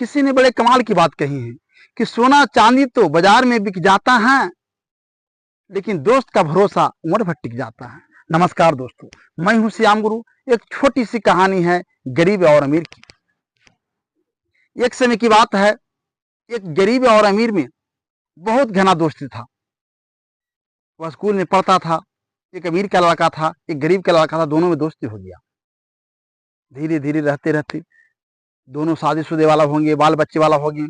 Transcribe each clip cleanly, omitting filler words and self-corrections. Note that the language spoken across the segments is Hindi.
किसी ने बड़े कमाल की बात कही है कि सोना चांदी तो बाजार में बिक जाता है, लेकिन दोस्त का भरोसा उम्र भर टिक जाता है। नमस्कार दोस्तों, मैं हूं श्याम गुरु। एक छोटी सी कहानी है गरीब और अमीर की। एक समय की बात है, एक गरीब और अमीर में बहुत घना दोस्ती था। वह स्कूल में पढ़ता था। एक अमीर का लड़का था, एक गरीब का लड़का था, दोनों में दोस्ती हो गया। धीरे धीरे रहते रहते दोनों शादीशुदा वाला होंगे, बाल बच्चे वाला होंगे।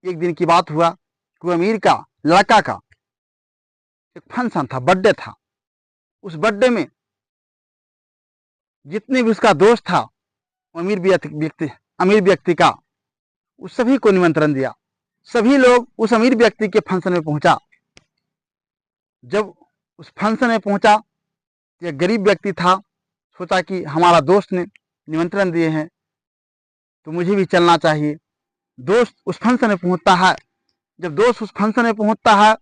एक दिन की बात हुआ कि अमीर का लड़का का एक फंक्शन था, बर्थडे था। उस बर्थडे में जितने भी उसका दोस्त था, अमीर व्यक्ति का, उस सभी को निमंत्रण दिया। सभी लोग उस अमीर व्यक्ति के फंक्शन में पहुंचा। जब उस फंक्शन में पहुंचा, यह गरीब व्यक्ति था। सोचा कि हमारा दोस्त ने निमंत्रण दिए हैं तो मुझे भी चलना चाहिए। दोस्त उस फंक्शन में पहुंचता है। जब दोस्त उस फंक्शन में पहुंचता है,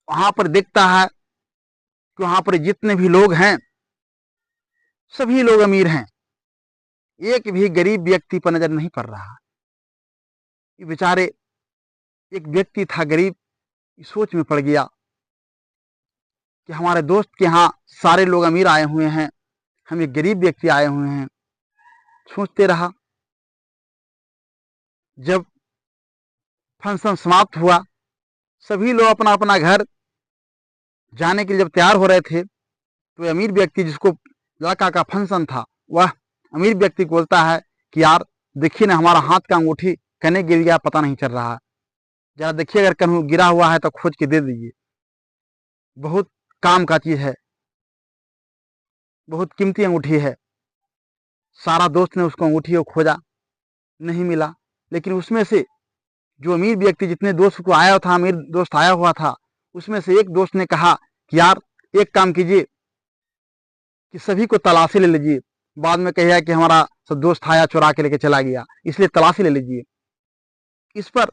वहां पर देखता है कि वहां पर जितने भी लोग हैं सभी लोग अमीर हैं, एक भी गरीब व्यक्ति पर नजर नहीं पड़ रहा। ये बेचारे एक व्यक्ति था गरीब, सोच में पड़ गया कि हमारे दोस्त के यहाँ सारे लोग अमीर आए हुए हैं, हम एक गरीब व्यक्ति आए हुए हैं। सोचते रहा। जब फंक्शन समाप्त हुआ, सभी लोग अपना अपना घर जाने के लिए जब तैयार हो रहे थे, तो अमीर व्यक्ति जिसको लड़का का फंक्शन था, वह अमीर व्यक्ति को बोलता है कि यार देखिए ना, हमारा हाथ का अंगूठी कने गिर गया, पता नहीं चल रहा है, जरा देखिए, अगर कहीं गिरा हुआ है तो खोज के दे दीजिए, बहुत काम का चीज है, बहुत कीमती अंगूठी है। सारा दोस्त ने उसको अंगूठी को खोजा, नहीं मिला। लेकिन उसमें से जो अमीर व्यक्ति, जितने दोस्त को आया था, अमीर दोस्त आया हुआ था, उसमें से एक दोस्त ने कहा कि यार एक काम कीजिए कि सभी को तलाशी ले लीजिए, बाद में कहिएगा कि हमारा सब दोस्त आया चुरा के लेके चला गया, इसलिए तलाशी ले लीजिए। इस पर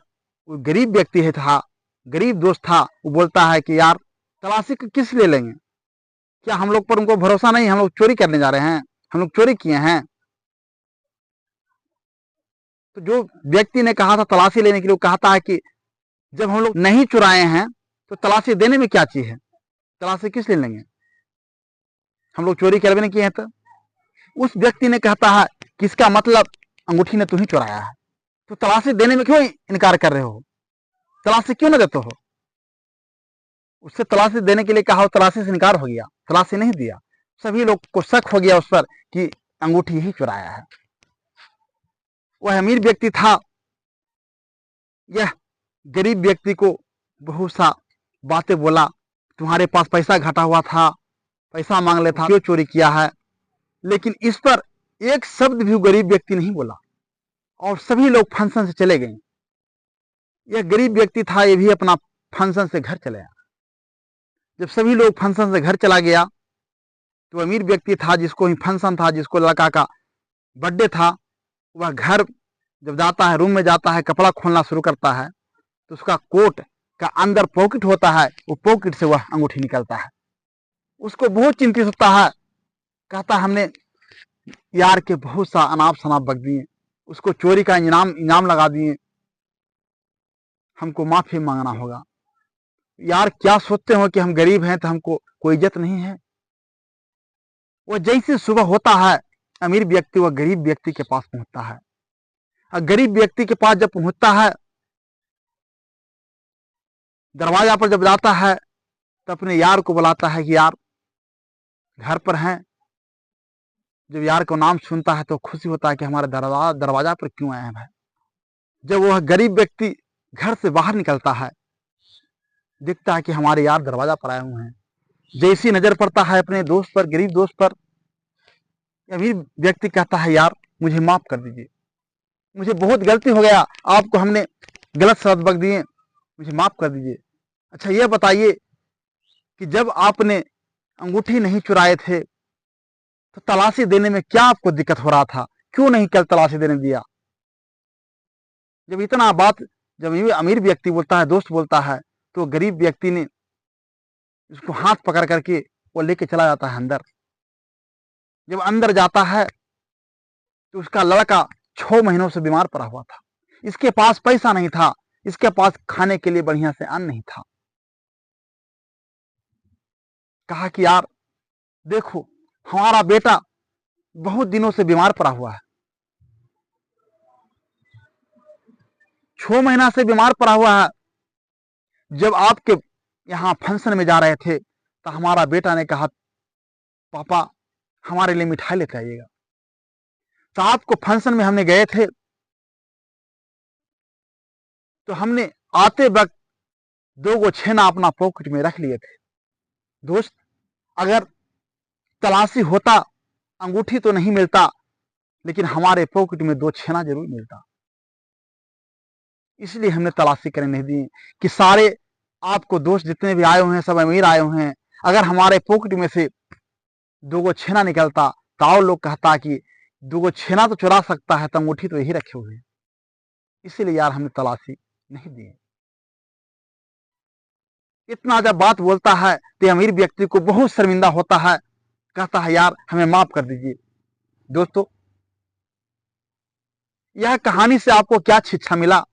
वो गरीब व्यक्ति है था, गरीब दोस्त था, वो बोलता है कि यार तलाशी किस ले लेंगे, क्या हम लोग पर उनको भरोसा नहीं, हम लोग चोरी करने जा रहे हैं, हम लोग चोरी किए हैं। तो जो व्यक्ति ने कहा था तलाशी लेने के लिए, वो कहता है कि जब हम लोग नहीं चुराए हैं तो तलाशी देने में क्या चीज है, तलाशी किस ले लेंगे, हम लोग चोरी करने नहीं किए हैं। तो उस व्यक्ति ने कहता है कि इसका मतलब अंगूठी ने तुम्हें चुराया है, तो तलाशी देने में क्यों इनकार कर रहे हो, तलाशी क्यों ना देते हो। उससे तलाशी देने के लिए कहा, तलाशी से इनकार हो गया, तलाशी नहीं दिया। सभी लोग को शक हो गया उस पर कि अंगूठी ही चुराया है। वह अमीर व्यक्ति था, यह गरीब व्यक्ति को बहुत सा बातें बोला, तुम्हारे पास पैसा घटा हुआ था, पैसा मांग लेता, क्यों चोरी किया है। लेकिन इस पर एक शब्द भी गरीब व्यक्ति नहीं बोला और सभी लोग फंक्शन से चले गए। यह गरीब व्यक्ति था, ये भी अपना फंक्शन से घर चले आया। जब सभी लोग फंक्शन से घर चला गया, तो अमीर व्यक्ति था, जिसको फंक्शन था, जिसको लड़का का बर्थडे था, वह घर जब जाता है, रूम में जाता है, कपड़ा खोलना शुरू करता है, तो उसका कोट का अंदर पॉकेट होता है, वो पॉकेट से वह अंगूठी निकलता है। उसको बहुत चिंतित होता है, कहता हमने यार के बहुत सा अनाप शनाप बक दिए, उसको चोरी का इनाम लगा दिए, हमको माफी मांगना होगा। यार क्या सोचते हो कि हम गरीब हैं तो हमको कोई इज्जत नहीं है। वह जैसे सुबह होता है, अमीर व्यक्ति वह गरीब व्यक्ति के पास पहुंचता है, और गरीब व्यक्ति के पास जब पहुंचता है, दरवाजा पर जब जाता है, तो अपने यार को बुलाता है कि यार घर पर हैं। जब यार को नाम सुनता है तो खुशी होता है कि हमारे दरवाजा पर क्यों आए हैं भाई। जब वह गरीब व्यक्ति घर से बाहर निकलता है, देखता है कि हमारे यार दरवाजा पर आए हुए हैं। जैसी नजर पड़ता है अपने दोस्त पर, गरीब दोस्त पर, अमीर व्यक्ति कहता है यार मुझे माफ कर दीजिए, मुझे बहुत गलती हो गया, आपको हमने गलत शब्द बक दिए, मुझे माफ कर दीजिए। अच्छा ये बताइए कि जब आपने अंगूठी नहीं चुराए थे तो तलाशी देने में क्या आपको दिक्कत हो रहा था, क्यों नहीं कल तलाशी देने दिया। जब इतना बात जब अमीर व्यक्ति बोलता है, दोस्त बोलता है, तो गरीब व्यक्ति ने उसको हाथ पकड़ करके वो लेके चला जाता है अंदर। जब अंदर जाता है तो उसका लड़का 6 महीनों से बीमार पड़ा हुआ था। इसके पास पैसा नहीं था, इसके पास खाने के लिए बढ़िया से अन्न नहीं था। कहा कि यार देखो, हमारा बेटा बहुत दिनों से बीमार पड़ा हुआ है, 6 महीना से बीमार पड़ा हुआ है। जब आपके यहाँ फंक्शन में जा रहे थे तो हमारा बेटा ने कहा, पापा हमारे लिए मिठाई लेते आइएगा। तो आपको फंक्शन में हमने गए थे, तो हमने आते वक्त 2 गो छेना अपना पॉकेट में रख लिए थे। दोस्त, अगर तलाशी होता, अंगूठी तो नहीं मिलता, लेकिन हमारे पॉकेट में 2 छेना जरूर मिलता। इसलिए हमने तलाशी करने नहीं दी कि सारे आपको दोस्त जितने भी आए हुए हैं सब अमीर आए हुए हैं। अगर हमारे पॉकेट में से 2 गो छेना निकलता तो और लोग कहता कि 2 गो छेना तो चुरा सकता है, तो अंगूठी तो यही रखे हुए हैं। इसीलिए यार हमने तलाशी नहीं दी। इतना जब बात बोलता है तो अमीर व्यक्ति को बहुत शर्मिंदा होता है, कहता है यार हमें माफ कर दीजिए। दोस्तों, यह कहानी से आपको क्या शिक्षा मिला,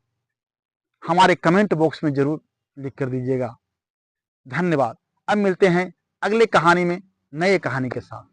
हमारे कमेंट बॉक्स में जरूर लिख कर दीजिएगा। धन्यवाद। अब मिलते हैं अगले कहानी में नए कहानी के साथ।